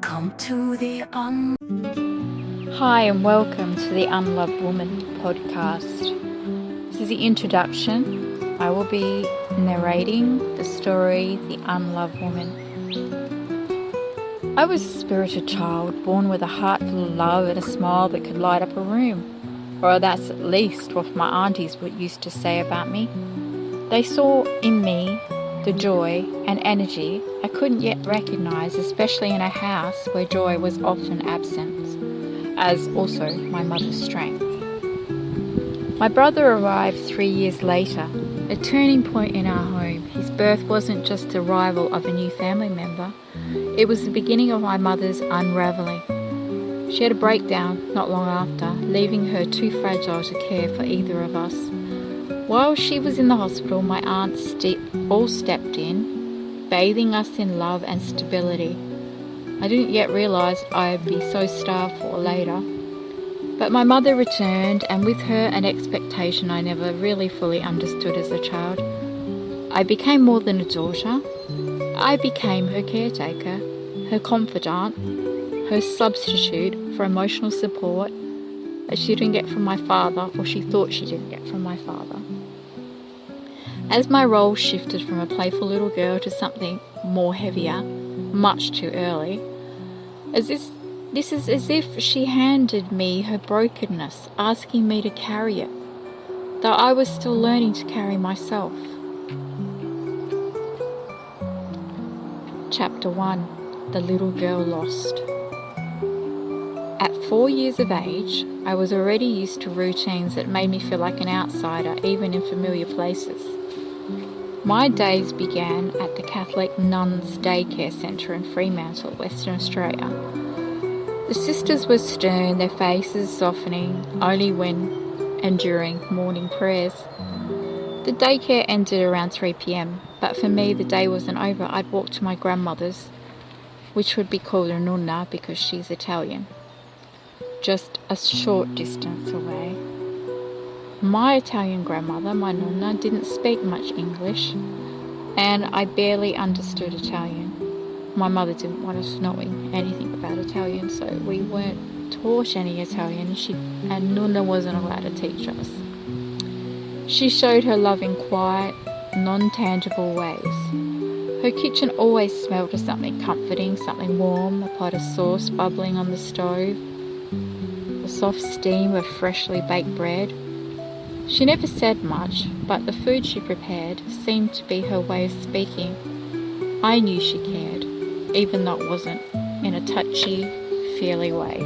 Welcome to the Hi and welcome to the Unloved Woman podcast. This is the introduction. I will be narrating the story, The Unloved Woman. I was a spirited child, born with a heart full of love and a smile that could light up a room. Or that's at least what my aunties used to say about me. They saw in me the joy and energy I couldn't yet recognise, especially in a house where joy was often absent, as also my mother's strength. My brother arrived 3 years later, a turning point in our home. His birth wasn't just the arrival of a new family member, it was the beginning of my mother's unravelling. She had a breakdown not long after, leaving her too fragile to care for either of us. While she was in the hospital, my aunts all stepped in, bathing us in love and stability. I didn't yet realise I'd be so starved for later. But my mother returned, and with her an expectation I never really fully understood as a child. I became more than a daughter. I became her caretaker, her confidant, her substitute for emotional support that she didn't get from my father, or she thought she didn't get from my father. As my role shifted from a playful little girl to something more heavier, much too early, this is as if she handed me her brokenness, asking me to carry it, though I was still learning to carry myself. Chapter 1. The Little Girl Lost. At 4 years of age, I was already used to routines that made me feel like an outsider, even in familiar places. My days began at the Catholic Nuns Daycare Centre in Fremantle, Western Australia. The sisters were stern, their faces softening only when and during morning prayers. The daycare ended around 3 p.m, but for me the day wasn't over. I'd walk to my grandmother's, which would be called a nonna because she's Italian, just a short distance away. My Italian grandmother, my nonna, didn't speak much English, and I barely understood Italian. My mother didn't want us knowing anything about Italian, so we weren't taught any Italian, and nonna wasn't allowed to teach us. She showed her love in quiet, non-tangible ways. Her kitchen always smelled of something comforting, something warm, a pot of sauce bubbling on the stove, the soft steam of freshly baked bread. She never said much, but the food she prepared seemed to be her way of speaking. I knew she cared, even though it wasn't in a touchy, feely way.